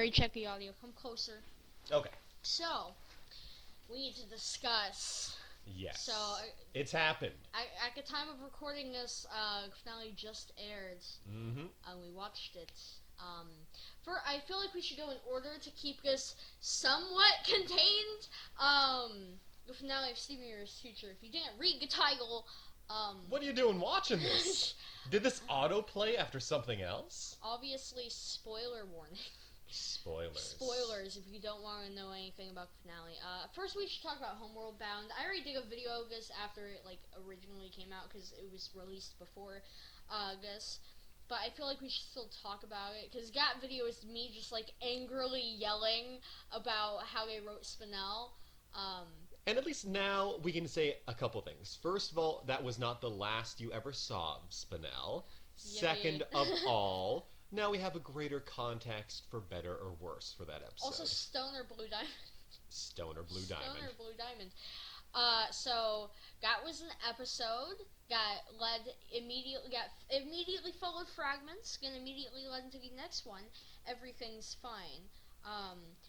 already checked the audio. Come closer. Okay. So, we need to discuss. Yes. So, it's happened. At the time of recording this, finale just aired. Mm-hmm. We watched it. I feel like we should go in order to keep this somewhat contained. The finale of Steven Universe Future. If you didn't read the title, what are you doing watching this? Did this autoplay after something else? Obviously, spoiler warning. Spoilers if you don't want to know anything about the finale. First we should talk about Homeworld Bound. I already did a video of this after it originally came out because it was released before this. But I feel like we should still talk about it because that video is me just angrily yelling about how they wrote Spinel. And at least now we can say a couple things. First of all, that was not the last you ever saw of Spinel. Second of all, now we have a greater context for better or worse for that episode. Also, Stoner Blue Diamond. Stoner Blue Diamond. Stoner Blue Diamond. So that was an episode that immediately followed Fragments, and immediately led into the next one. Everything's fine.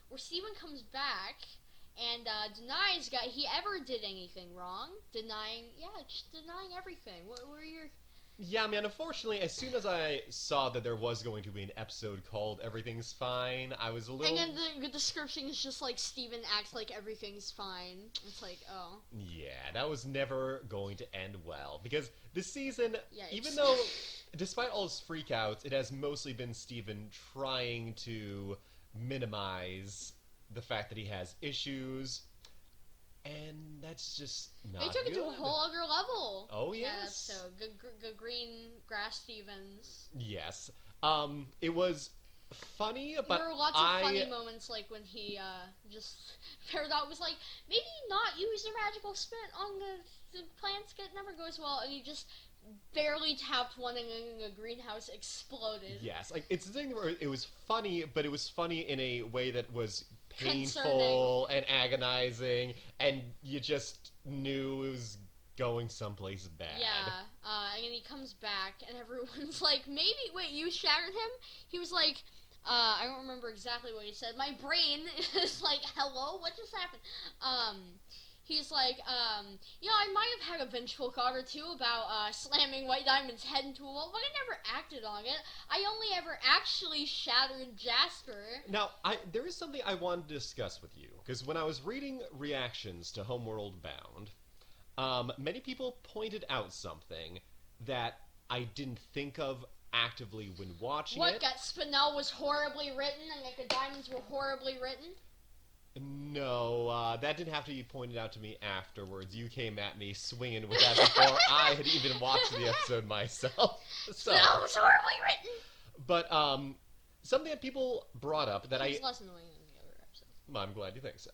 Where Steven comes back and denies that he ever did anything wrong. Just denying everything. What were your... Yeah, man, unfortunately, as soon as I saw that there was going to be an episode called Everything's Fine, I was a little... And then the description is just Steven acts like everything's fine. It's oh. Yeah, that was never going to end well. Because this season, Yikes. even though, despite all his freakouts, it has mostly been Steven trying to minimize the fact that he has issues... And that's just not They took good. it to a whole other level. Oh, yes. Yeah, so good green grass Stevens. Yes. It was funny, but there were lots of funny moments, when he just Peridot was maybe not use your magical spit on the plants. It never goes well, and he just barely tapped one, and then the greenhouse exploded. Yes, it's the thing where it was funny, but it was funny in a way that was painful and agonizing, and you just knew it was going someplace bad. Yeah, and then he comes back, and everyone's maybe, wait, you shattered him? He was I don't remember exactly what he said. My brain is hello, what just happened? He's I might have had a vengeful thought or two about slamming White Diamond's head into a wall, but I never acted on it. I only ever actually shattered Jasper. Now, there is something I wanted to discuss with you, because when I was reading reactions to Homeworld Bound, many people pointed out something that I didn't think of actively when watching it. What, that Spinel was horribly written and that the diamonds were horribly written? No, that didn't have to be pointed out to me afterwards. You came at me swinging with that before I had even watched the episode myself. So, Spinel was horribly written! But, something that people brought up that It was less annoying than the other episode. I'm glad you think so.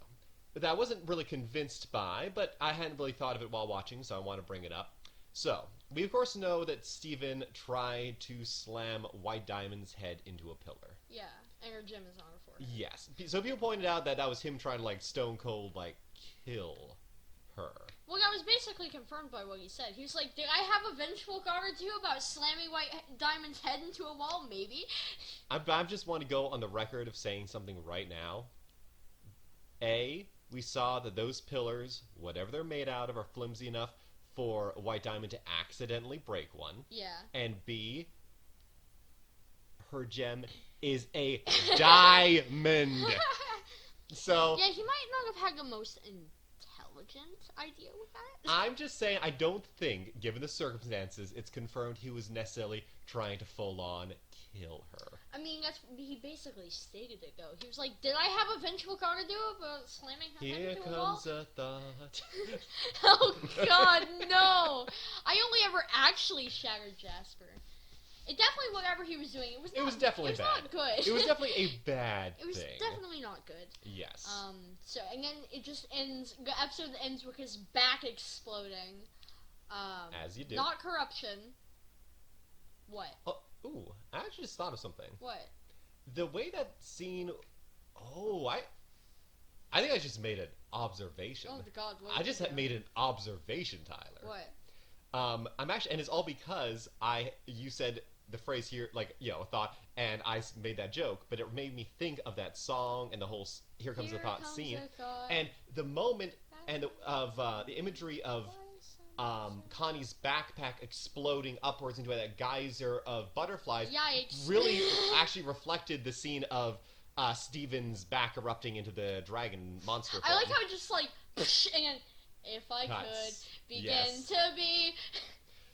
But that I wasn't really convinced by, but I hadn't really thought of it while watching, so I want to bring it up. So, we of course know that Steven tried to slam White Diamond's head into a pillar. Yeah, and her gem is on her forehead. Yes. So people pointed out that was him trying to, stone cold, kill her. Well, that was basically confirmed by what he said. He was did I have a vengeful thought or two about slamming White Diamond's head into a wall? Maybe. I just want to go on the record of saying something right now. A, we saw that those pillars, whatever they're made out of, are flimsy enough for White Diamond to accidentally break one. Yeah. And B, her gem is a diamond. So yeah, he might not have had the most intelligent idea with that. I'm just saying, I don't think, given the circumstances, it's confirmed he was necessarily trying to full-on kill her. I mean, he basically stated it, though. He was did I have a vengeful thought to do about slamming her head into a wall? Here comes a thought. Oh, God, no! I only ever actually shattered Jasper. It definitely, whatever he was doing, it was definitely bad. Not good. It was definitely a bad thing. It was definitely not good. Yes. So, and then it just ends, the episode ends with his back exploding. As you do. Not corruption. What? Oh, ooh, I actually just thought of something. What? The way that scene... Oh, I think I just made an observation. Oh, God. I just made an observation, Tyler. What? I'm actually... And it's all because you said the phrase here, like, thought, and I made that joke, but it made me think of that song and the whole "Here Comes the Thought" scene, and the moment and the imagery of Connie's backpack exploding upwards into that geyser of butterflies. Yikes! Really, actually reflected the scene of Steven's back erupting into the dragon monster. I like how it just like, and if I could begin to be.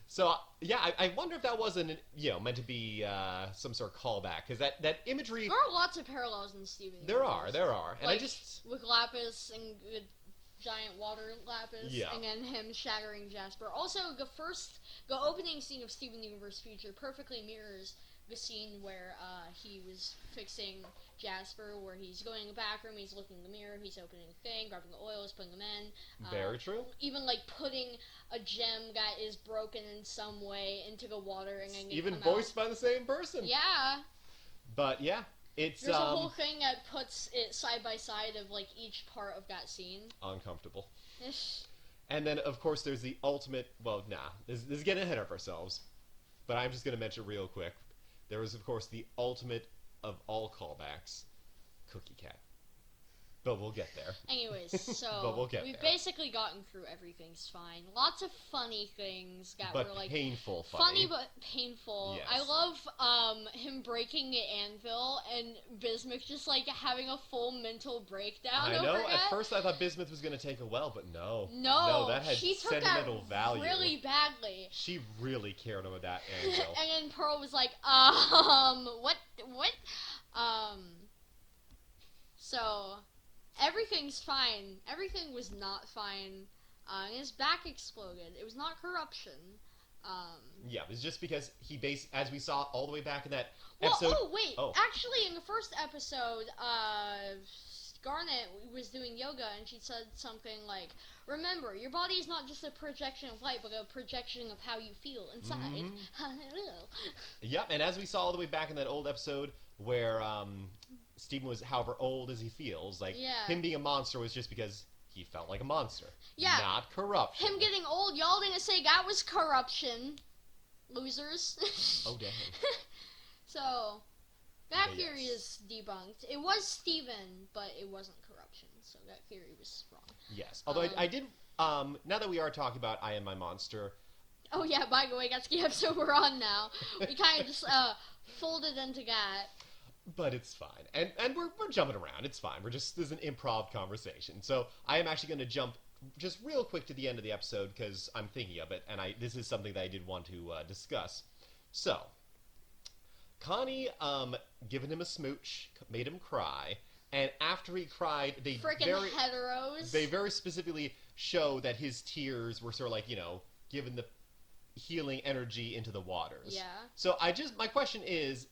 So I wonder if that wasn't meant to be some sort of callback, because that imagery. There are lots of parallels in Steven. There are, and like, I just with Lapis and giant water Lapis, and then him shattering Jasper. Also, the opening scene of Steven Universe Future perfectly mirrors the scene where he was fixing Jasper, where he's going in the back room, he's looking in the mirror, he's opening the thing, grabbing the oils, putting them in. Very true. Even like putting a gem that is broken in some way into the water, and then even voiced by the same person. Yeah. But yeah, it's there's a whole thing that puts it side by side of like each part of that scene. Uncomfortable. And then of course there's the ultimate. Well, this is getting ahead of ourselves, but I'm just going to mention real quick. There was, of course, the ultimate of all callbacks, Cookie Cat. But we'll get there. Anyways, so but we'll we've basically gotten through Everything's Fine. Lots of funny things that were like painful funny but painful. Yes. I love him breaking the anvil and Bismuth just like having a full mental breakdown. I know. Over At first I thought Bismuth was going to take a well, but no. No, that had she took sentimental that value. really badly. She really cared about that anvil. And then Pearl was like, what? So everything's fine. Everything was not fine. His back exploded. It was not corruption. Yeah, it was just because as we saw all the way back in that episode. Actually, in the first episode, Garnet was doing yoga, and she said something like, "Remember, your body is not just a projection of light, but a projection of how you feel inside." Mm-hmm. Yep, and as we saw all the way back in that old episode where Steven was however old as he feels, him being a monster was just because he felt like a monster. Yeah. Not corruption. Him getting old, y'all didn't say that was corruption. Losers. Oh, dang. So, that theory is debunked. It was Steven, but it wasn't corruption, so that theory was wrong. Yes. Although I did, now that we are talking about I Am My Monster. Oh, yeah, by the way, that's the episode we're on now. We kind of just folded into that. But it's fine. And we're jumping around. It's fine. This is an improv conversation. So I am actually going to jump just real quick to the end of the episode because I'm thinking of it, and this is something that I did want to discuss. So, Connie given him a smooch, made him cry, and after he cried, they very specifically show that his tears were sort of like, giving the healing energy into the waters. Yeah. So my question is,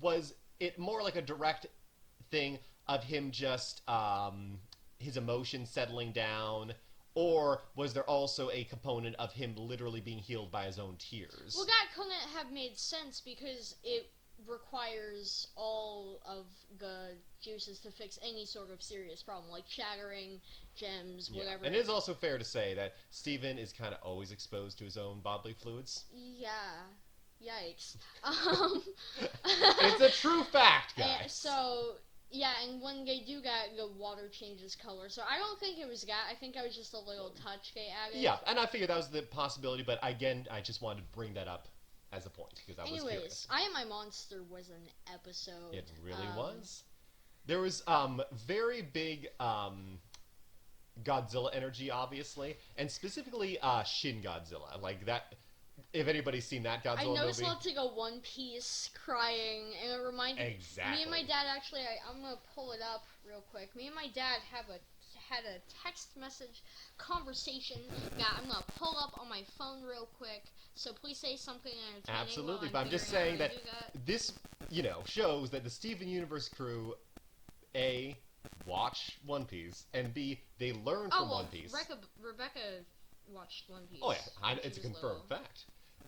was it more like a direct thing of him just his emotions settling down, or was there also a component of him literally being healed by his own tears? Well, that couldn't have made sense because it requires all of the juices to fix any sort of serious problem, like shattering gems, whatever. And it is also fair to say that Steven is kind of always exposed to his own bodily fluids. Yeah. Yikes. It's a true fact, guys. And when they do that, the water changes color. So I don't think it was that. I think that was just a little touch they added. Yeah, and I figured that was the possibility, but again, I just wanted to bring that up as a point, because I was curious. I Am My Monster was an episode. It really was. There was very big Godzilla energy, obviously, and specifically Shin Godzilla. Like that... If anybody's seen that Godzilla movie. I noticed lots of One Piece crying, and it reminded me and my dad, actually, I'm going to pull it up real quick. Me and my dad had a text message conversation that I'm going to pull up on my phone real quick, so please say something entertaining. Absolutely, but I'm just saying that this, shows that the Steven Universe crew, A, watch One Piece, and B, they learn from One Piece. Rebecca watched One Piece. Oh yeah, it's a confirmed fact.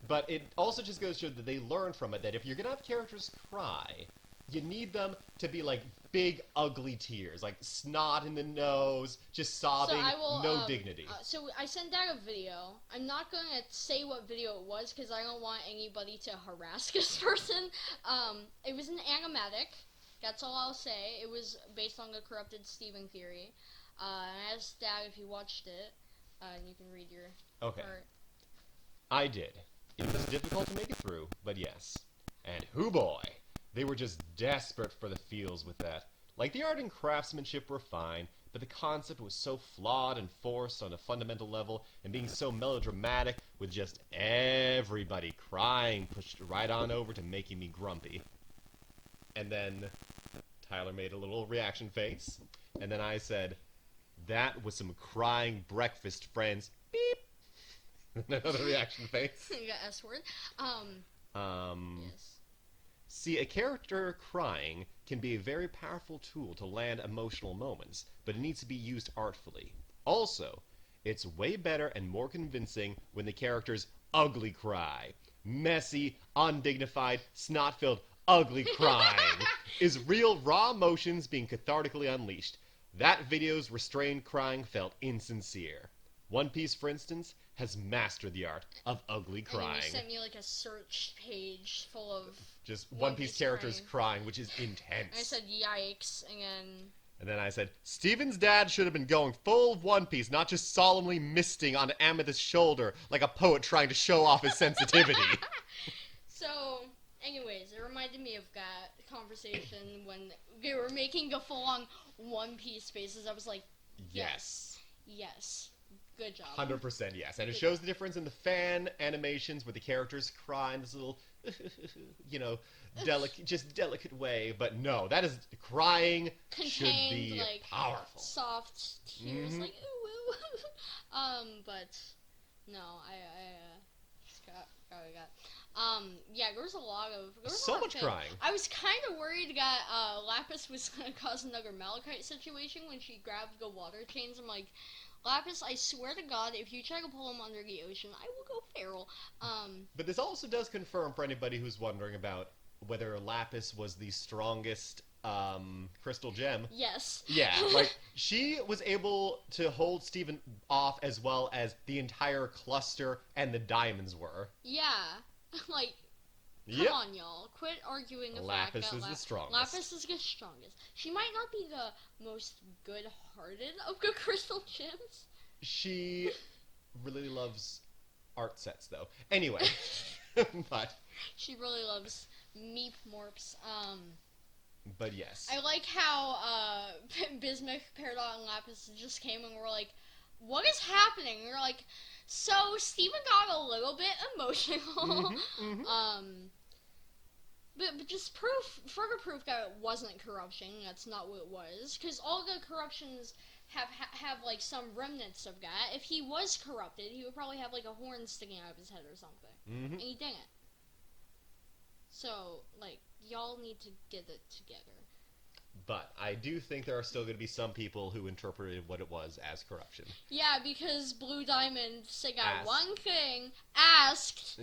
But it also just goes to show that they learn from it that if you're going to have characters cry, you need them to be like big, ugly tears, like snot in the nose, just sobbing, no dignity. So I sent out a video. I'm not going to say what video it was because I don't want anybody to harass this person. It was an animatic. That's all I'll say. It was based on the corrupted Steven theory. I asked Dad if he watched it. And you can read your part. I did. It was difficult to make it through, but yes. And hoo boy! They were just desperate for the feels with that. Like, the art and craftsmanship were fine, but the concept was so flawed and forced on a fundamental level, and being so melodramatic, with just everybody crying pushed right on over to making me grumpy. And then Tyler made a little reaction face, and then I said, "That was some crying breakfast, friends." Beep! Another reaction face. You got S word. Yes. See, a character crying can be a very powerful tool to land emotional moments, but it needs to be used artfully. Also, it's way better and more convincing when the characters ugly cry. Messy, undignified, snot-filled, ugly crying is real raw emotions being cathartically unleashed. That video's restrained crying felt insincere. One Piece, for instance, has mastered the art of ugly crying. And then you sent me like a search page full of just One Piece characters crying, which is intense. And I said yikes, and then I said, Steven's dad should have been going full One Piece, not just solemnly misting on Amethyst's shoulder like a poet trying to show off his sensitivity. So, anyways, it reminded me of that conversation when they were making the full-on One Piece faces. I was like, yes. Good job. 100% yes. And it shows the difference in the fan animations where the characters cry in this little, delicate way. But no, that is crying Contained, should be like, powerful. Soft tears, like, ooh, ooh. But no, yeah, there was a lot of so much crying. I was kind of worried that Lapis was gonna cause another Malachite situation when she grabbed the water chains. I'm like, Lapis, I swear to God, if you try to pull him under the ocean, I will go feral. But this also does confirm for anybody who's wondering about whether Lapis was the strongest crystal gem. Yes. Yeah, like, she was able to hold Steven off as well as the entire cluster and the diamonds were. Yeah. Like, come on, y'all. Quit arguing the fact that Lapis is the strongest. Lapis is the strongest. She might not be the most good-hearted of the crystal gems. She really loves art sets, though. Anyway, but... She really loves meep morphs. But yes. I like how Bismuth, Peridot, and Lapis just came and were like, what is happening? And we're like, so Steven got a little bit emotional. But just further proof that it wasn't corruption. That's not what it was. Because all the corruptions have like some remnants of that. If he was corrupted, he would probably have like a horn sticking out of his head or something. And he didn't. So, like, y'all need to get it together. But I do think there are still going to be some people who interpreted what it was as corruption. Yeah, because Blue Diamond said that one thing, asked,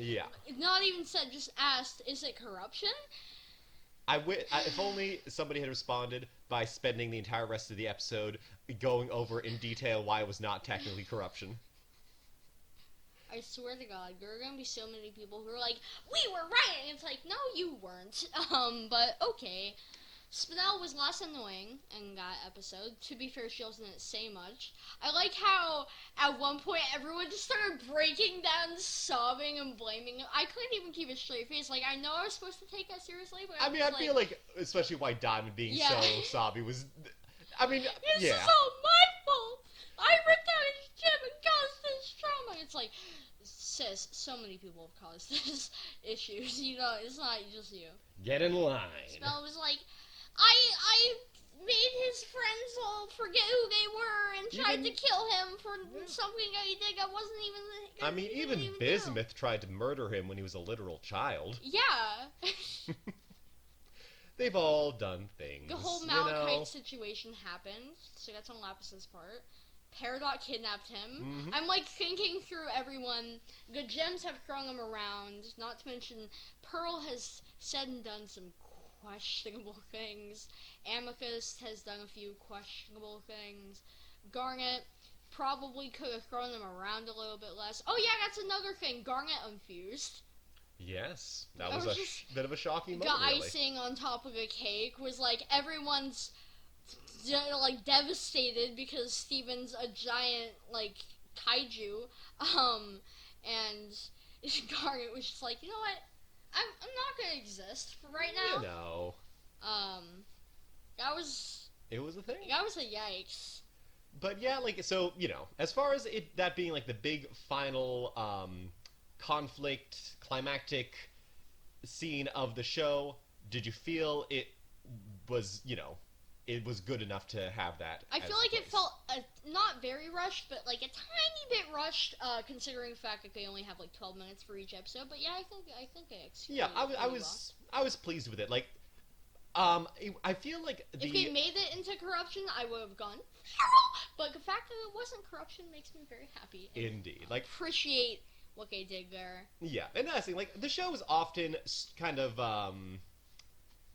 not even said, just asked, is it corruption? If only somebody had responded by spending the entire rest of the episode going over in detail why it was not technically corruption. I swear to God, there are going to be so many people who are like, we were right! And it's like, no, you weren't. But okay. Spinel was less annoying in that episode. To be fair, she also didn't say much. I like how, at one point, everyone just started breaking down, sobbing, and blaming him. I couldn't even keep a straight face. Like, I know I was supposed to take that seriously, but I feel like, especially White Diamond being so sobby was... This is all my fault! I ripped out his gem and caused this trauma! It's like, sis, so many people have caused these issues. It's not just you. Get in line. Spell was like, I made his friends all forget who they were and tried to kill him for something that he did that wasn't even... even Bismuth tried to murder him when he was a literal child. Yeah. They've all done things. The whole Malachite situation happened, so that's on Lapis's part. Peridot kidnapped him. I'm like thinking through everyone. The gems have thrown him around. Not to mention, Pearl has said and done some questionable things. Amethyst has done a few questionable things. Garnet probably could have thrown them around a little bit less. Oh yeah, that's another thing. Garnet unfused. Yes, that was a bit of a shocking moment. The really. icing on top of the cake was like everyone's like devastated because Steven's a giant like kaiju, and Garnet was just like, you know what, I'm not gonna exist for right now. You know. That was. It was a thing. That was a yikes. But yeah, like, so, you know, as far as that being like the big final conflict, climactic scene of the show, did you feel it was, you know, it was good enough to have that? I feel like it felt not very rushed, but like a tiny bit rushed, considering the fact that they only have like 12 minutes for each episode. But yeah, I think they executed. Yeah, I was pleased with it. Like, I feel like if they made it into corruption, I would have gone. But the fact that it wasn't corruption makes me very happy. Indeed, like, appreciate what they did there. Yeah, and that's the thing. Like, the show is often kind of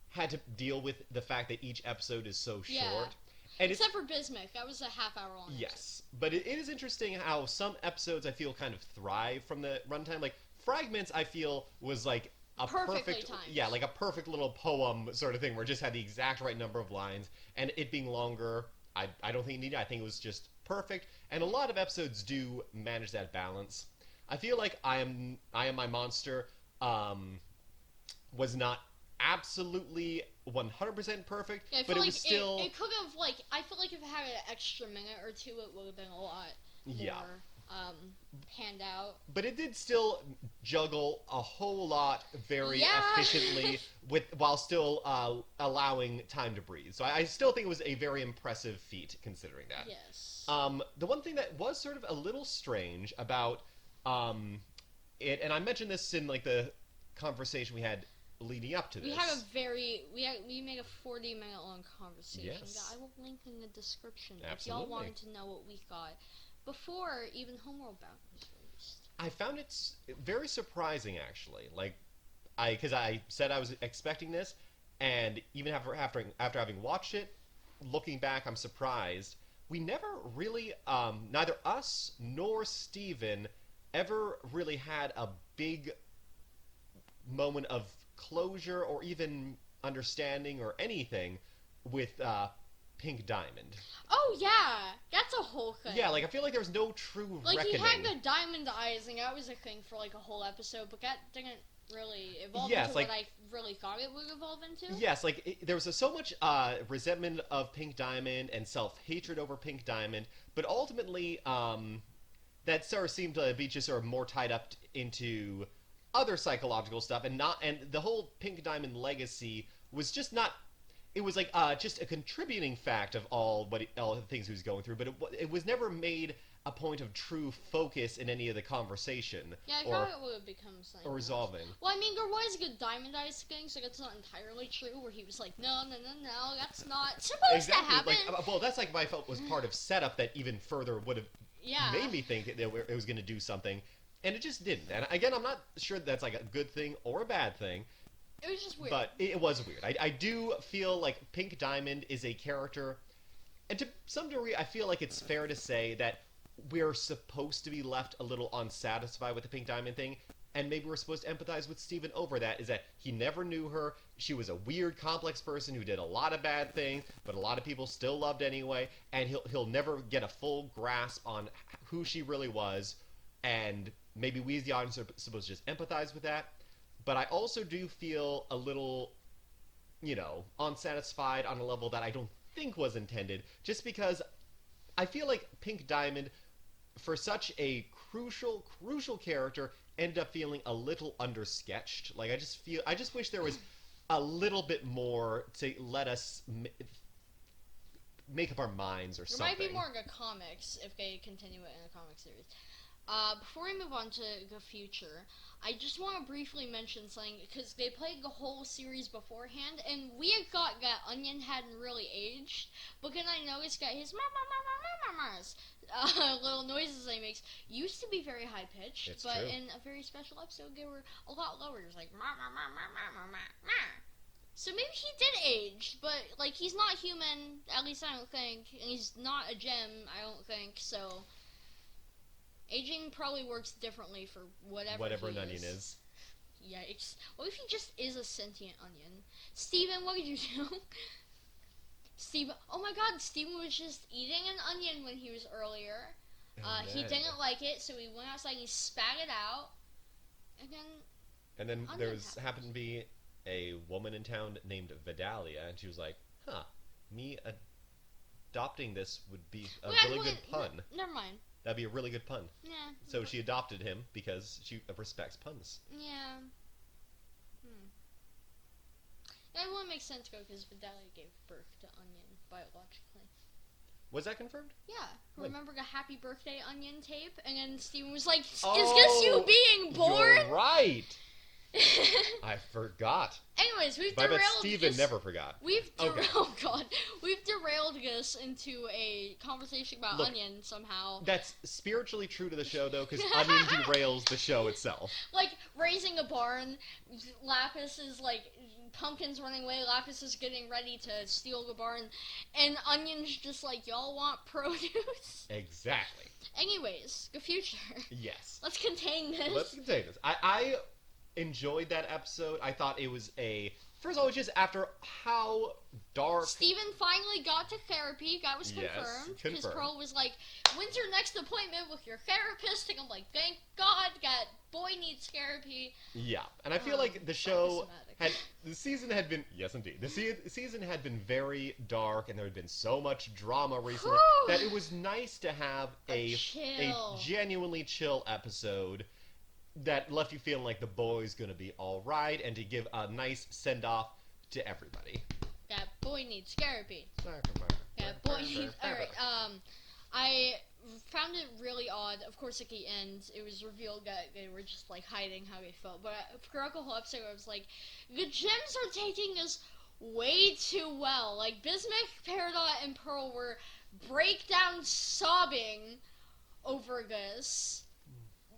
had to deal with the fact that each episode is so short. And except for Bismuth, that was a half-hour long. Yes, but it is interesting how some episodes I feel kind of thrive from the runtime. Like Fragments, I feel was like a perfect, yeah, like a perfect little poem sort of thing where it just had the exact right number of lines, and it being longer, I don't think it needed. I think it was just perfect, and a lot of episodes do manage that balance. I feel like I am my monster was not absolutely 100% perfect, yeah, but it was still. It could have like I feel like if it had an extra minute or two, it would have been a lot more panned out. But it did still juggle a whole lot very efficiently while still allowing time to breathe. So I still think it was a very impressive feat considering that. Yes. The one thing that was sort of a little strange about it, and I mentioned this in like the conversation we had leading up to this. We made a 40-minute long conversation that I will link in the description if y'all wanted to know what we thought before even Homeworld Bound was released. I found it very surprising, actually. Like, because I said I was expecting this, and even after having watched it, looking back, I'm surprised. We never really, neither us nor Steven ever really had a big moment of closure or even understanding or anything with Pink Diamond. Oh yeah, that's a whole thing. Yeah, like I feel like there was no true reckoning. He had the diamond eyes, and that was a thing for like a whole episode, but that didn't really evolve into what I really thought it would evolve into. Yes, like there was so much resentment of Pink Diamond and self-hatred over Pink Diamond, but ultimately that sort of seemed to be just sort of more tied up into other psychological stuff, and the whole Pink Diamond legacy was just not. It was like just a contributing fact of all the things he was going through, but it was never made a point of true focus in any of the conversation. Yeah, I thought it would have become something. Or resolving. Well, I mean, there was a good Diamond Eyes thing, so that's not entirely true. Where he was like, no, that's not supposed to happen. Like, well, that's like what I felt was part of setup that even further would have made me think that it was going to do something. And it just didn't. And again, I'm not sure that's like a good thing or a bad thing. It was just weird. But it was weird. I do feel like Pink Diamond is a character, and to some degree, I feel like it's fair to say that we're supposed to be left a little unsatisfied with the Pink Diamond thing, and maybe we're supposed to empathize with Steven over that, is that he never knew her, she was a weird, complex person who did a lot of bad things, but a lot of people still loved anyway, and he'll never get a full grasp on who she really was, and maybe we as the audience are supposed to just empathize with that. But I also do feel a little, unsatisfied on a level that I don't think was intended, just because I feel like Pink Diamond, for such a crucial character, ended up feeling a little undersketched. Like, I just wish there was a little bit more to let us make up our minds or something. There might be more in the comics if they continue it in the comic series. Before we move on to the future, I just want to briefly mention something, because they played the whole series beforehand, and we had thought that Onion hadn't really aged, but then I noticed that his little noises that he makes used to be very high-pitched, but in a very special episode, they were a lot lower. It was like, So maybe he did age, but like he's not human. At least I don't think, and he's not a gem. I don't think so. Aging probably works differently for whatever an he onion is. Yikes! What if he just is a sentient onion? Steven, what did you do? Steven, oh my God! Steven was just eating an onion when he was earlier. He didn't like it, so he went outside and he spat it out. And then happened to be a woman in town named Vidalia, and she was like, "Huh, me adopting this would be a really good pun. Never mind. That'd be a really good pun." Yeah. So she adopted him because she respects puns. Yeah. That wouldn't make sense, though, because Vidalia gave birth to Onion biologically. Was that confirmed? Yeah. When? Remember the Happy Birthday Onion tape? And then Steven was like, is this you being born? You're right. I forgot. Anyways, we've But I derailed bet Steven never forgot. Oh God, we've derailed this into a conversation about Onion somehow. That's spiritually true to the show, though, because Onion derails the show itself. Like raising a barn, Lapis is like Pumpkin's running away. Lapis is getting ready to steal the barn, and Onion's just like, y'all want produce? Exactly. Anyways, the future. Yes. Let's contain this. I enjoyed that episode. I thought it was first of all, just after how dark... Steven finally got to therapy. That was confirmed. Because Pearl was like, when's your next appointment with your therapist? And I'm like, thank God, that boy needs therapy. Yeah, and I feel like the show the season had been... Yes, indeed. The season had been very dark, and there had been so much drama recently that it was nice to have a genuinely chill episode that left you feeling like the boy's gonna be alright, and to give a nice send-off to everybody. That boy needs therapy. That boy needs... Alright, I found it really odd. Of course, at the end, it was revealed that they were just, like, hiding how they felt. But throughout the whole episode, I was like, the gems are taking this way too well. Like, Bismuth, Peridot, and Pearl were breakdown sobbing over this.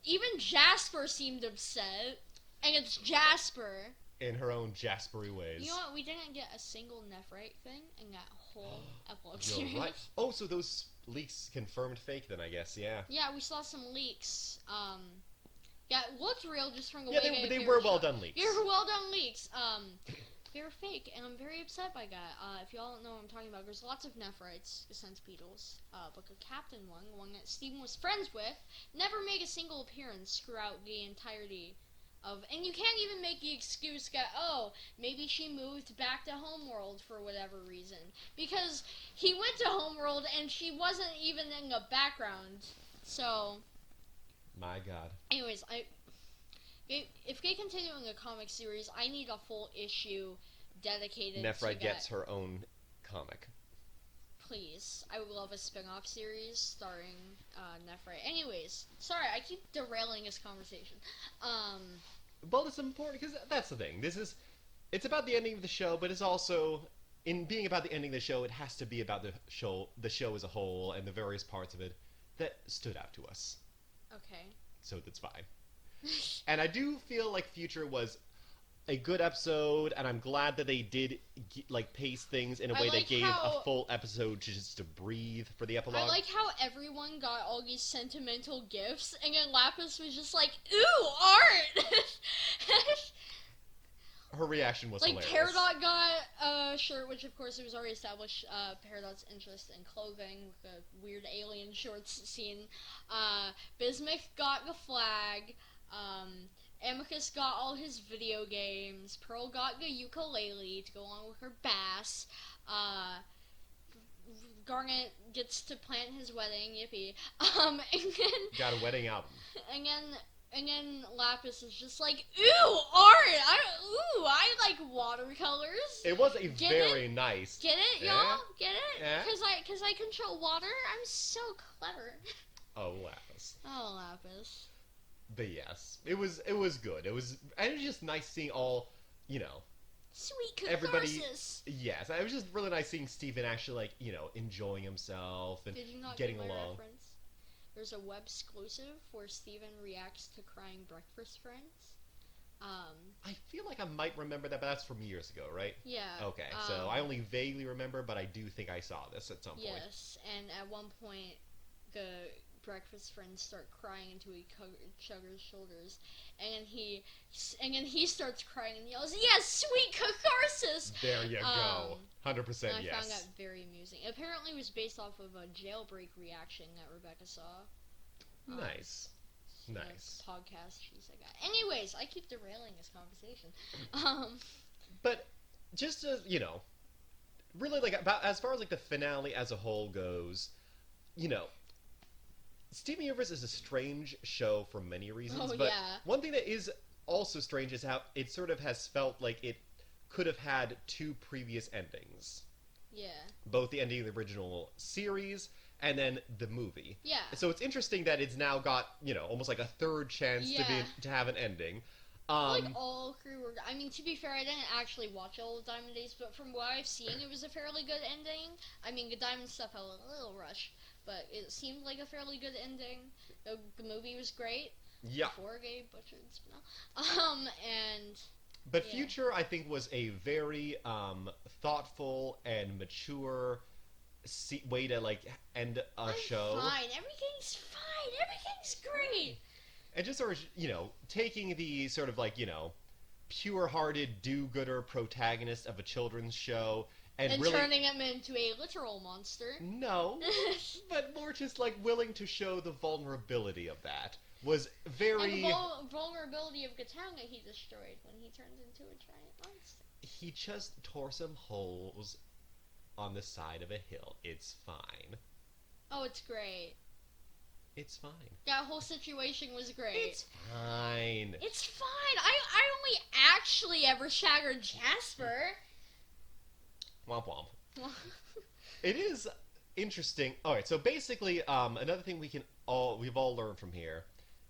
Even Jasper seemed upset, and it's Jasper. In her own Jaspery ways. You know what? We didn't get a single Nephrite thing in that whole epilogue series. You're right. Oh, so those leaks confirmed fake then, I guess, yeah. Yeah, we saw some leaks. Yeah, it looked real just from the way they were well done leaks. They were well done leaks. They were fake, and I'm very upset by that. If y'all don't know what I'm talking about, there's lots of Nephrites, the Centipedals, but the captain one, the one that Steven was friends with, never made a single appearance throughout the entirety of... And you can't even make the excuse that, oh, maybe she moved back to Homeworld for whatever reason. Because he went to Homeworld, and she wasn't even in the background. So... My God. Anyways, if they continue in the comic series, I need a full issue dedicated to Nephrite gets her own comic. Please. I would love a spin-off series starring Nephrite. Anyways, sorry, I keep derailing this conversation. Well, it's important, because that's the thing. It's about the ending of the show, but it's also, in being about the ending of the show, it has to be about the show as a whole, and the various parts of it that stood out to us. Okay. So that's fine. And I do feel like Future was a good episode, and I'm glad that they did pace things in a way that gave a full episode just to breathe for the epilogue. I like how everyone got all these sentimental gifts, and then Lapis was just like, ooh, art! Her reaction was hilarious. Peridot got a shirt, which of course it was already established Peridot's interest in clothing with the weird alien shorts scene. Bismuth got the flag. Amicus got all his video games. Pearl got the ukulele to go along with her bass. Garnet gets to plan his wedding, yippee. And then got a wedding album. And then Lapis is just like, ooh, art! I like watercolors. It was a very nice. Get it, y'all? Get it? Yeah. Cause I control water. I'm so clever. Oh, Lapis. Oh, Lapis. But yes, it was good. It was just nice seeing all, sweet catharsis. Everybody. Yes, it was just really nice seeing Steven actually enjoying himself and Did you not getting get my along. Reference? There's a web exclusive where Steven reacts to crying breakfast friends. I feel like I might remember that, but that's from years ago, right? Yeah. Okay, so I only vaguely remember, but I do think I saw this at some point. Yes, and at one point, the breakfast friends start crying into each other's shoulders, and then he starts crying and yells, "Yes, sweet catharsis!" There you go. 100% I yes. found that very amusing. Apparently, it was based off of a jailbreak reaction that Rebecca saw. Nice. Nice. Podcast she's like that. Anyways, I keep derailing this conversation. But just to, really like about as far as like the finale as a whole goes, Steven Universe is a strange show for many reasons. Oh, but yeah. one thing that is also strange is how it sort of has felt like it could have had two previous endings. Yeah. Both the ending of the original series and then the movie. Yeah. So it's interesting that it's now got, almost like a third chance to have an ending. Like all three were. I mean, to be fair, I didn't actually watch all of Diamond Days, but from what I've seen, it was a fairly good ending. I mean, the Diamond stuff had a little rush, but it seemed like a fairly good ending. The movie was great. Yeah. Before Gabe butchered Spinell. But Future, I think, was a very thoughtful and mature way to like end a show. Fine. Everything's fine. Everything's great. And just sort of, taking the sort of like, pure-hearted do-gooder protagonist of a children's show and really turning him into a literal monster. No, but more just like willing to show the vulnerability of that was very. And the vulnerability of the town that he destroyed when he turned into a giant monster. He just tore some holes on the side of a hill. It's fine. Oh, it's great. It's fine. That whole situation was great. It's fine. It's fine. I only actually ever shattered Jasper. Womp womp. It is interesting. All right, so basically, another thing we've all learned from here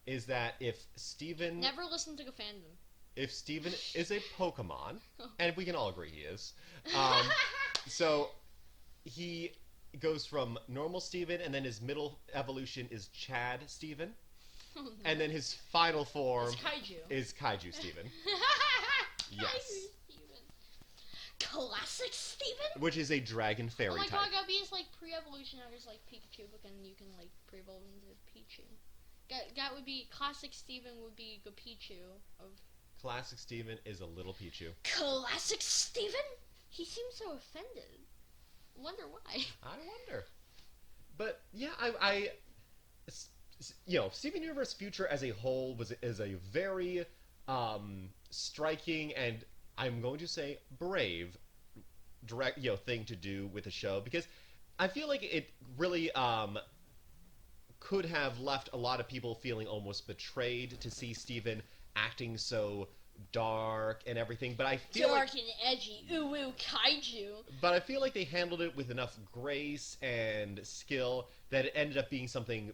is that if Steven never listen to the fandom. If Steven is a Pokemon, and we can all agree he is, so he goes from normal Steven, and then his middle evolution is Chad Steven, and then his final form is Kaiju Steven. Yes. Kaiju Steven. Classic Steven? Which is a dragon fairy type. Oh my god, that'd be his like pre-evolution. There's like Pikachu, but then you can like pre-evolve into Pichu. That would be classic Steven. Would be the Pichu of. Classic Steven is a little Pichu. Classic Steven? He seems so offended. Wonder why. I wonder. But yeah, Steven Universe Future as a whole is a very striking and I'm going to say brave direct thing to do with the show, because I feel like it really could have left a lot of people feeling almost betrayed to see Steven acting so dark and everything, but I feel dark and edgy, ooh kaiju. But I feel like they handled it with enough grace and skill that it ended up being something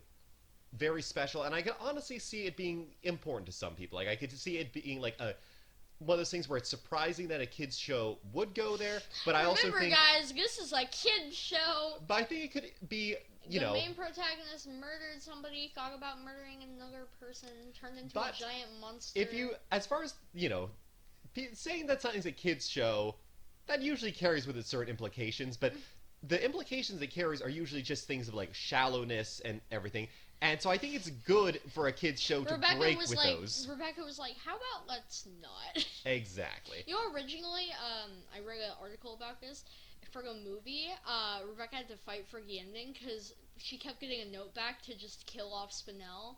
very special, and I can honestly see it being important to some people. Like I could see it being like one of those things where it's surprising that a kids show would go there, but I also think, remember, guys, this is a kids show. But I think it could be. The main protagonist murdered somebody, thought about murdering another person, turned into a giant monster. If you, as far as, saying that something's a kid's show, that usually carries with it certain implications, but the implications it carries are usually just things of, like, shallowness and everything. And so I think it's good for a kid's show to break with those. Rebecca was like, how about let's not? Exactly. Originally, I read an article about this. For the movie, Rebecca had to fight for the ending because she kept getting a note back to just kill off Spinell.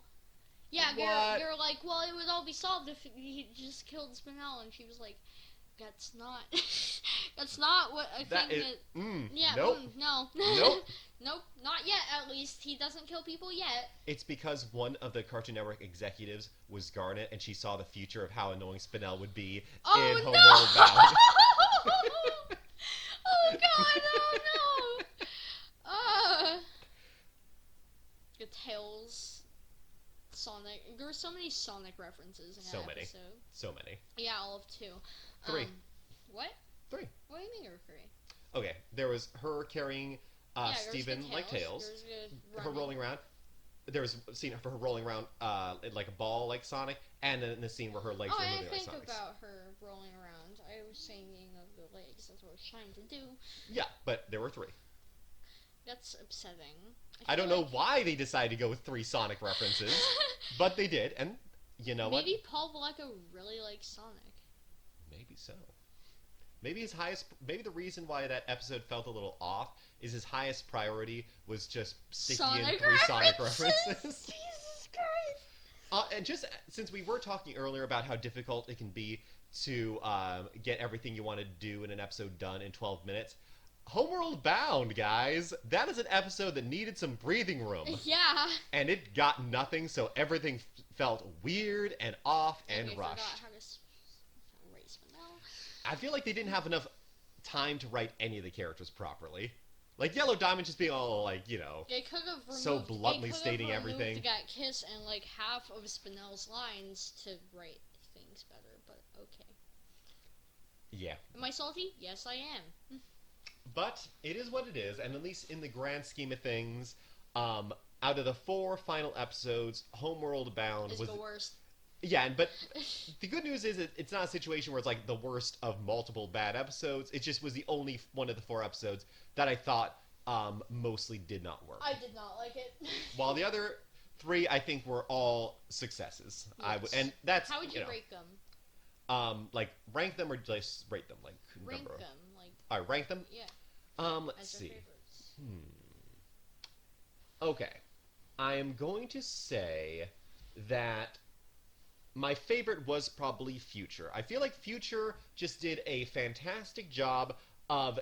Yeah, they're like, well, it would all be solved if he just killed Spinell, and she was like, that's not what I think nope. No. Nope. Nope, not yet, at least. He doesn't kill people yet. It's because one of the Cartoon Network executives was Garnet, and she saw the future of how annoying Spinell would be in Homeworld Bound. Oh god, oh no! The Tails, Sonic. There were so many Sonic references in that episode. So many. Yeah, all of 2. 3. What? 3. What do you mean there were 3? Okay, there was her carrying Steven like Tails, her rolling around. there's a scene of her rolling around like a ball like Sonic, and then the scene where her legs Oh, are I moving like didn't think Sonic's. about her rolling around. I was thinking of the legs. That's what I was trying to do. Yeah, but there were 3. That's upsetting. I don't know why they decided to go with 3 Sonic references, but they did, and you know what? Maybe Paul Vallejo really likes Sonic. Maybe so. Maybe the reason why that episode felt a little off is his highest priority was just sticking in 3 Sonic references. Jesus Christ! And just since we were talking earlier about how difficult it can be to get everything you want to do in an episode done in 12 minutes, Homeworld Bound, guys, that is an episode that needed some breathing room. Yeah. And it got nothing, so everything felt weird and off and rushed. Forgot how to raise Spinel. I feel like they didn't have enough time to write any of the characters properly. Like Yellow Diamond just being all like, you know, They could have removed, so bluntly stating everything. That kiss and like half of Spinel's lines to write things better, but okay. Yeah. Am I salty? Yes, I am. But it is what it is, and at least in the grand scheme of things, out of the 4 final episodes, Homeworld Bound It's was the worst. Yeah, but the good news is it's not a situation where it's like the worst of multiple bad episodes. It just was the only one of the 4 episodes that I thought mostly did not work. I did not like it. While the other 3, I think, were all successes. Yes. And that's How would you know, rate them? like rank them or just rate them? Like Rank number. them, like All right, rank them. yeah. Let's As see. your favorites. Okay, I am going to say that my favorite was probably Future. I feel like Future just did a fantastic job of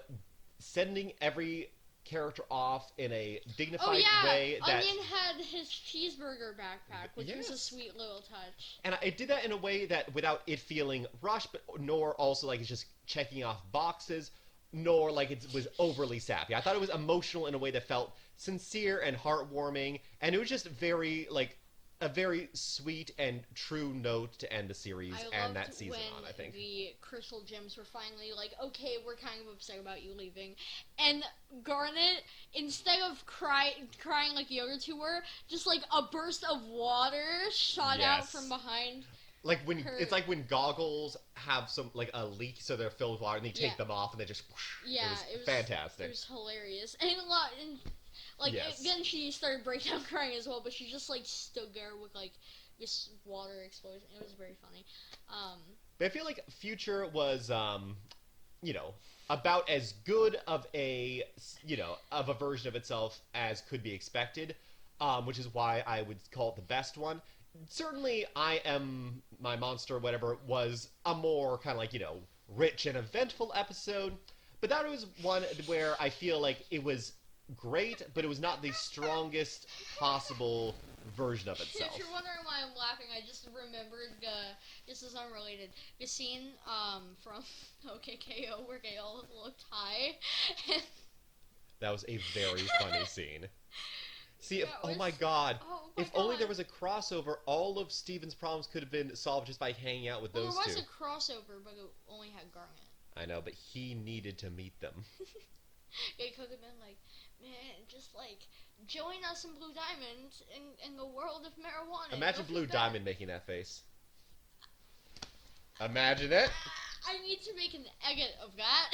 sending every character off in a dignified way. That Onion had his cheeseburger backpack, which was a sweet little touch. And it did that in a way that without it feeling rushed, but nor also like it's just checking off boxes, nor like it was overly sappy. I thought it was emotional in a way that felt sincere and heartwarming, and it was just very like a very sweet and true note to end the series and that season on, I think. The crystal gems were finally like, okay, we're kind of upset about you leaving. And Garnet, instead of crying like the other 2 were, just like a burst of water shot out from behind. Like when it's like when goggles have some like a leak, so they're filled with water, and they take them off, and they just whoosh. Yeah, it was fantastic. It was hilarious, and then she started breaking down crying as well. But she just like stood there with like this water explosion. It was very funny. But I feel like Future was, about as good of a version of itself as could be expected, which is why I would call it the best one. Certainly, I Am My Monster, whatever, was a more kind of like, rich and eventful episode. But that was one where I feel like it was great, but it was not the strongest possible version of itself. If you're wondering why I'm laughing, I just remembered, this is unrelated, the scene from OKKO where they all looked high. That was a very funny scene. See, oh my god, if only there was a crossover, all of Steven's problems could have been solved just by hanging out with those 2. There was a crossover, but it only had Garnet. I know, but he needed to meet them. It could have been like, man, just like, join us in Blue Diamond in the world of marijuana. Imagine Blue Diamond making that face. Imagine it. I need to make an edit of that.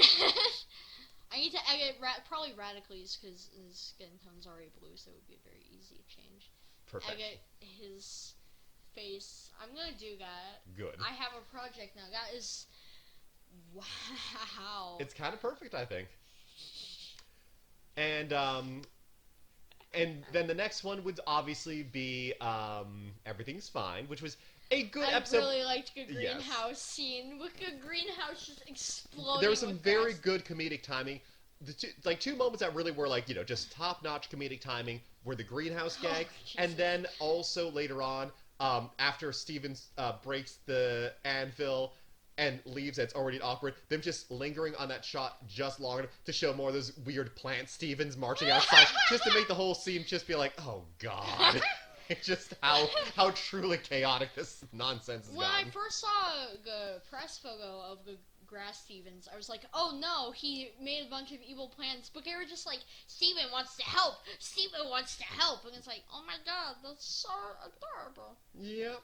I need to edit probably Radicles because his skin tone's already blue, so it would be a very easy change. Perfect. Edit his face. I'm gonna do that. Good. I have a project now. That is, wow. It's kind of perfect, I think. And then the next one would obviously be Everything's Fine, which was a good episode. I really liked the greenhouse scene with the greenhouse just exploding. There was some very good comedic timing. The two moments that really were like, just top-notch comedic timing were the greenhouse gag, and then also later on, after Steven breaks the anvil and leaves, it's already awkward, them just lingering on that shot just long enough to show more of those weird plant Stevens marching outside, just to make the whole scene just be like, oh god. It's just how truly chaotic this nonsense is When I first saw the press photo of the Grass Stevens, I was like, oh no, he made a bunch of evil plans, but they were just like, Steven wants to help, Steven wants to help, and it's like, oh my god, that's so adorable. Yep.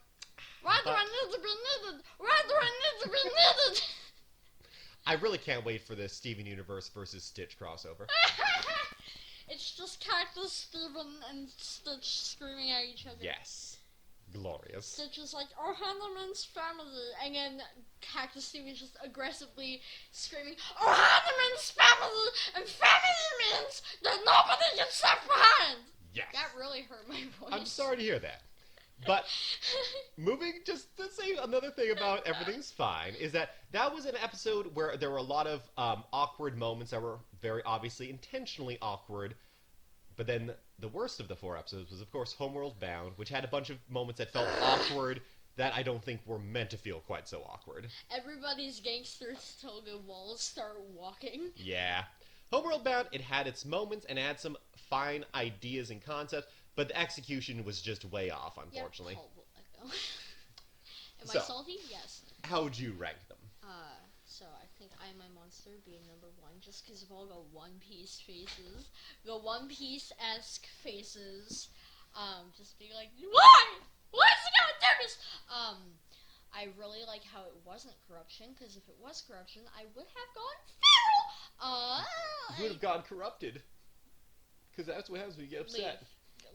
Why do I need to be knitted? Why do I need to be knitted? I really can't wait for the Steven Universe versus Stitch crossover. It's just Cactus Steven and Stitch screaming at each other. Yes. Glorious. Stitch is like, oh, Hanneman's family, and then Cactus Steven's just aggressively screaming, oh, Hanneman's family, and family means that nobody gets left behind! Yes. That really hurt my voice. I'm sorry to hear that. But moving, just to say another thing about Everything's Fine, is that was an episode where there were a lot of awkward moments that were very obviously intentionally awkward. But then the worst of the 4 episodes was, of course, Homeworld Bound, which had a bunch of moments that felt awkward that I don't think were meant to feel quite so awkward. Everybody's gangsters till the walls start walking. Yeah. Homeworld Bound, it had its moments and had some fine ideas and concepts, but the execution was just way off, unfortunately. Am So, I salty? Yes. How would you rank them? So I think I Am My Monster being number 1, just because of all the One Piece faces. The One Piece-esque faces. Just being like, why? Why is it gonna do this? I really like how it wasn't corruption, because if it was corruption, I would have gone feral! You would have gone corrupted. Because that's what happens when you get upset.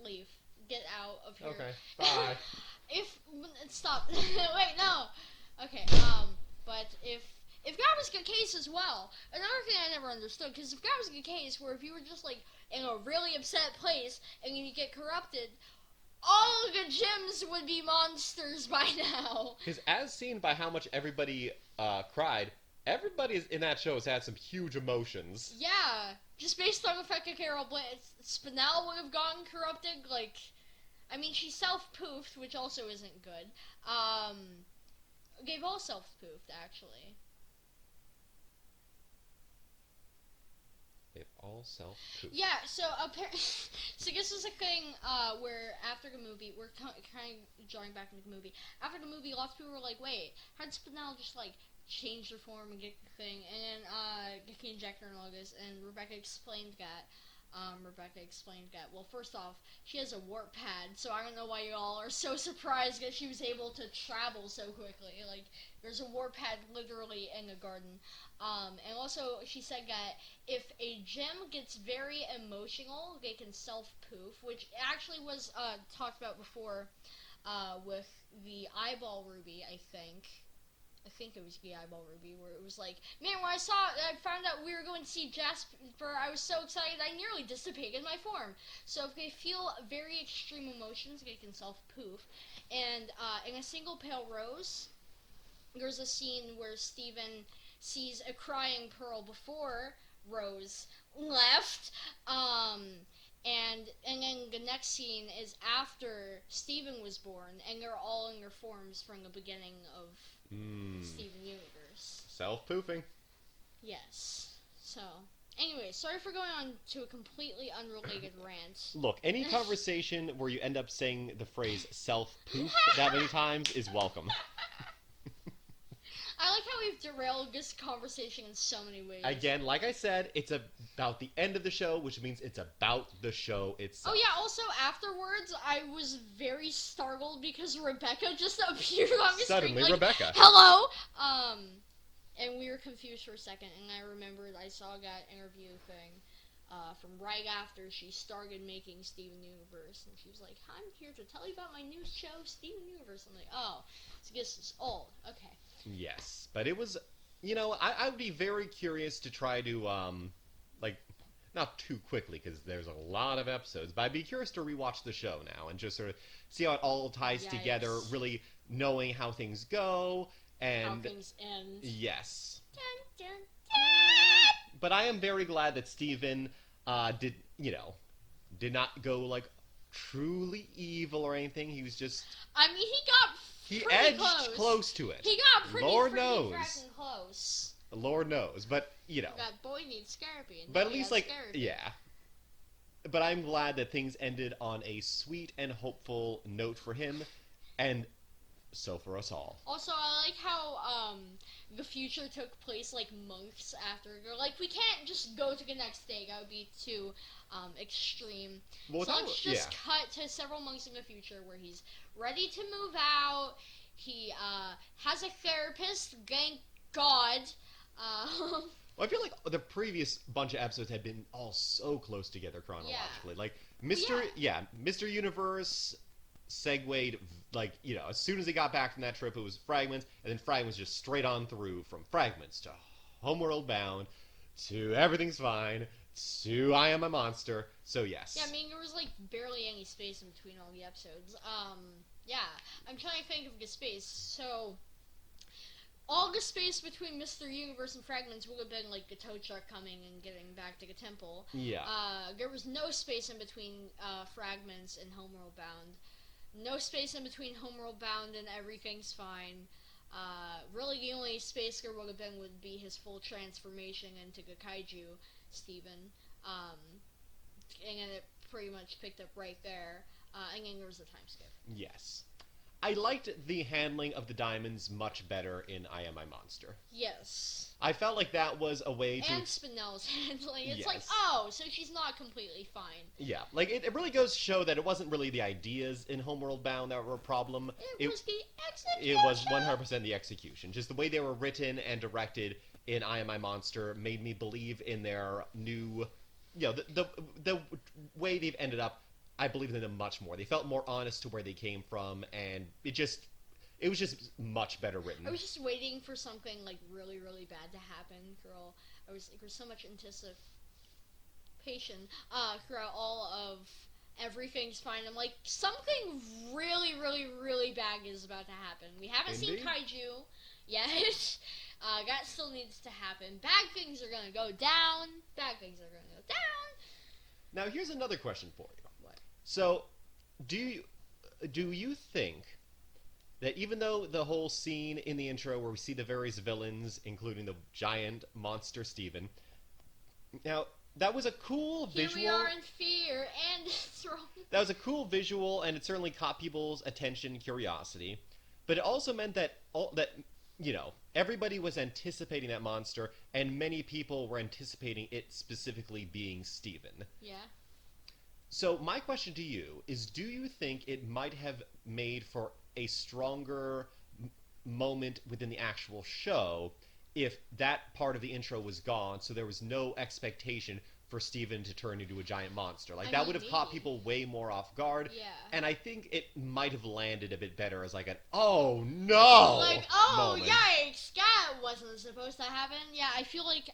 Leave. Get out of here. Okay, bye. Stop. Wait, no. Okay, but if that was the case as well, another thing I never understood, because if that was the case, where if you were just, like, in a really upset place, and you get corrupted, all of the gyms would be monsters by now. Because as seen by how much everybody cried, everybody in that show has had some huge emotions. Yeah, just based on the fact that Carol Spinell would have gotten corrupted, like, I mean, she self-poofed, which also isn't good. They've all self-poofed, actually. They've all self-poofed. Yeah, so so this was a thing where after the movie, we're kind of drawing back into the movie. After the movie, lots of people were like, wait, how did Spinell just, like, change their form and get the thing? And then get the injector and all this, and Rebecca explained that. Well, first off, she has a warp pad, so I don't know why you all are so surprised that she was able to travel so quickly. Like, there's a warp pad literally in the garden. And also, she said that if a gem gets very emotional, they can self-poof, which actually was talked about before with the eyeball ruby, I think it was the eyeball ruby, where it was like, man, when I found out we were going to see Jasper, I was so excited I nearly dissipated my form. So if they feel very extreme emotions, they can self-poof. And in A Single Pale Rose, there's a scene where Steven sees a crying Pearl before Rose left, and then the next scene is after Steven was born, and they're all in their forms from the beginning of Steven Universe. Self-poofing. Yes. So, anyway, sorry for going on to a completely unrelated rant. Look, any conversation where you end up saying the phrase self-poof that many times is welcome. I like how we've derailed this conversation in so many ways. Again, like I said, it's about the end of the show, which means it's about the show itself. Oh yeah, also afterwards, I was very startled because Rebecca just appeared on the screen. Suddenly, Like, Rebecca. Hello! And we were confused for a second, and I remembered I saw that interview thing from right after she started making Steven Universe, and she was like, I'm here to tell you about my new show, Steven Universe. I'm like, oh, so this is old. Okay. Yes, but it was, I would be very curious to try to, not too quickly, because there's a lot of episodes, but I'd be curious to rewatch the show now and just sort of see how it all ties together, really knowing how things go, and how things end. Yes. Dun, dun, dun. But I am very glad that Steven did not go, like, truly evil or anything. He was just... I mean, he edged close to it. He got pretty knows. freaking close. Lord knows, but, That boy needs therapy. But at least, yeah. But I'm glad that things ended on a sweet and hopeful note for him. And so for us all. Also, I like how the future took place like months after. They're like, we can't just go to the next day. That would be too extreme. Well, So let's just yeah. cut to several months in the future where he's ready to move out. He has a therapist. Thank God. Well, I feel like the previous bunch of episodes had been all so close together chronologically. Like Mr. Universe segued, like, as soon as he got back from that trip, it was Fragments, and then Fragments just straight on through from Fragments to Homeworld Bound to Everything's Fine to I Am a Monster. So yes. Yeah, I mean, there was like barely any space in between all the episodes. Yeah, I'm trying to think of the space. So all the space between Mr. Universe and Fragments would have been like the tow truck coming and getting back to the temple. Yeah. There was no space in between Fragments and Homeworld Bound. No space in between Homeworld Bound and Everything's Fine. Really, the only space there would have been would be his full transformation into the kaiju, Steven. And then it pretty much picked up right there. And then there was a time skip. Yes. I liked the handling of the diamonds much better in I Am a Monster. Yes. I felt like that was a way to... And Spinell's handling. It's Yes. like, oh, so she's not completely fine. Yeah, like, it really goes to show that it wasn't really the ideas in Homeworld Bound that were a problem. It was the execution! It was 100% the execution. Just the way they were written and directed in I Am a Monster made me believe in their new... the way they've ended up, I believe in them much more. They felt more honest to where they came from, and it was just much better written. I was just waiting for something like really, really bad to happen, girl. There was so much anticipation throughout all of Everything's Fine. I'm like, something really, really, really bad is about to happen. We haven't seen kaiju yet. That still needs to happen. Bad things are gonna go down. Bad things are gonna go down. Now, here's another question for you. What? So, do you think that even though the whole scene in the intro where we see the various villains, including the giant monster Steven, now that was a cool visual. Here we are in fear and throne. That was a cool visual, and it certainly caught people's attention and curiosity. But it also meant that everybody was anticipating that monster, and many people were anticipating it specifically being Steven. Yeah. So my question to you is, do you think it might have made for a stronger moment within the actual show if that part of the intro was gone, so there was no expectation for Steven to turn into a giant monster? Like, that would have caught people way more off guard. Yeah. And I think it might have landed a bit better as like an, oh no! Like, oh, moment. yikes, that wasn't supposed to happen. Yeah, I feel like,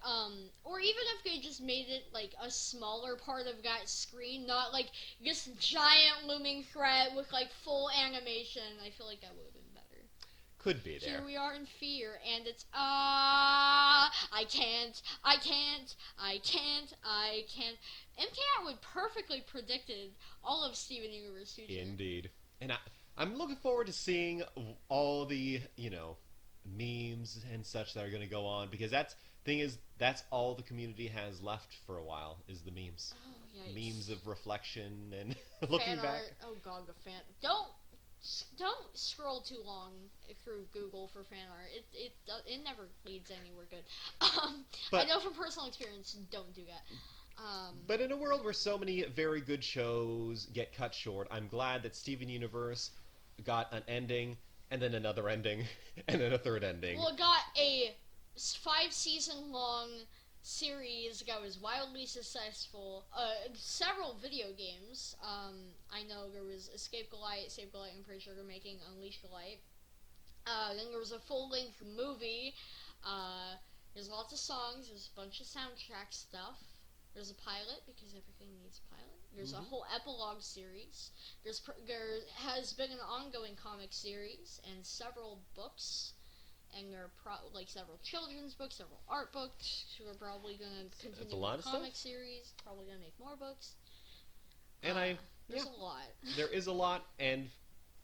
or even if they just made it, like, a smaller part of that screen, not, like, this giant looming threat with, like, full animation, I feel like that would have been better. Could be there. Here we are in fear, and it's, I can't. MKR would perfectly predicted all of Steven Universe's future. Indeed. And I'm looking forward to seeing all the, memes and such that are going to go on, because that's all the community has left for a while, is the memes. Oh, yikes. Memes of reflection and looking fan back. art. Oh god, the fan. Don't scroll too long through Google for fan art. It never leads anywhere good. I know from personal experience, don't do that. But in a world where so many very good shows get cut short, I'm glad that Steven Universe got an ending, and then another ending, and then a third ending. Well, it got a 5-season long series that was wildly successful. Several video games. I know there was Escape the Light, Save the Light, I'm pretty sure they're making Unleash the Light. Then there was a full-length movie. There's lots of songs, there's a bunch of soundtrack stuff. There's a pilot, because everything needs a pilot. There's a whole epilogue series. There has been an ongoing comic series and several books. And there are several children's books, several art books. Who are probably going to continue the comic series. Probably going to make more books. And there's a lot. There is a lot, and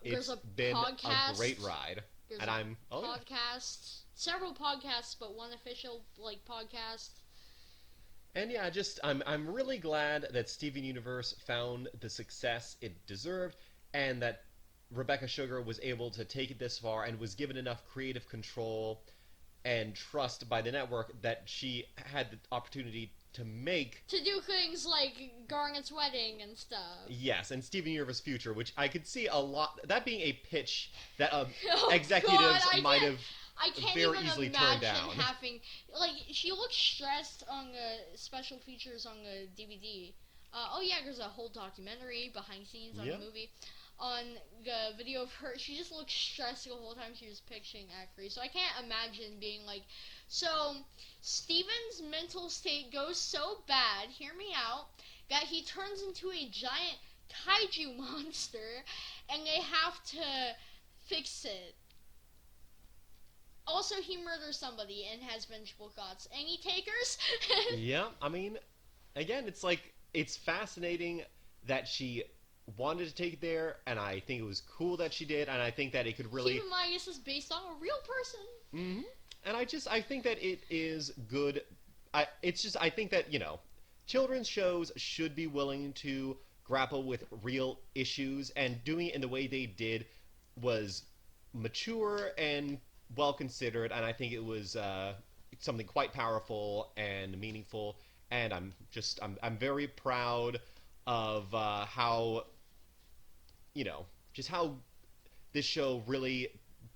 it's been a great ride. There's and podcast, several podcasts, but one official podcast. And yeah, I'm really glad that Steven Universe found the success it deserved, and that Rebecca Sugar was able to take it this far and was given enough creative control and trust by the network that she had the opportunity to make. To do things like Garnet's wedding and stuff. Yes, and Steven Universe Future, which I could see a lot, that being a pitch that Oh, executives God, might have I can't very even easily imagine turned down. having, like, she looks stressed on the special features on the DVD. Oh yeah, there's a whole documentary behind scenes on Yep. the movie. On the video of her, she just looks stressed the whole time she was pitching Acri. So I can't imagine being like, so Steven's mental state goes so bad, hear me out, that he turns into a giant kaiju monster, and they have to fix it. Also, he murders somebody and has vengeful thoughts. Any takers? Yeah, I mean, again, it's like, it's fascinating that she wanted to take it there, and I think it was cool that she did, and I think that it could really... Keep in mind, this is based on a real person. Mm-hmm. And I think that it is good. I think that, children's shows should be willing to grapple with real issues, and doing it in the way they did was mature and well considered, and I think it was something quite powerful and meaningful, and I'm very proud of how, just how this show really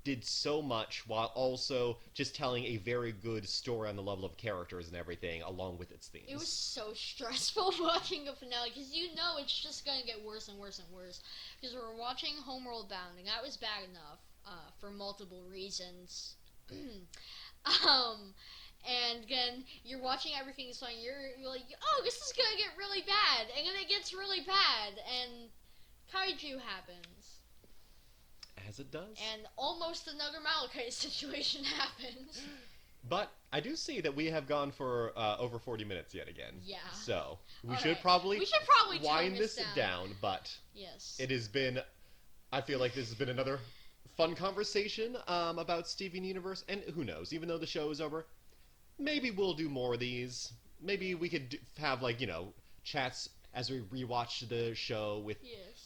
did so much while also just telling a very good story on the level of characters and everything along with its themes. It was so stressful watching the finale, because it's just going to get worse and worse and worse. Because we're watching Homeworld Bound, and that was bad enough for multiple reasons. And then you're watching everything, so you're like, oh, this is going to get really bad. And then it gets really bad, and kaiju happens. As it does. And almost another Malachite situation happens. But I do see that we have gone for over 40 minutes yet again. Yeah. So we All should right. probably wind this down. But yes, it has been. I feel like this has been another fun conversation about Steven Universe, and who knows? Even though the show is over, maybe we'll do more of these. Maybe we could have chats as we rewatch the show with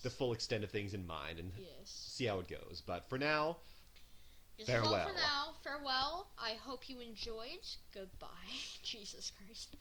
the full extent of things in mind and see how it goes. But for now, farewell. This is all for now. Farewell. I hope you enjoyed. Goodbye. Jesus Christ.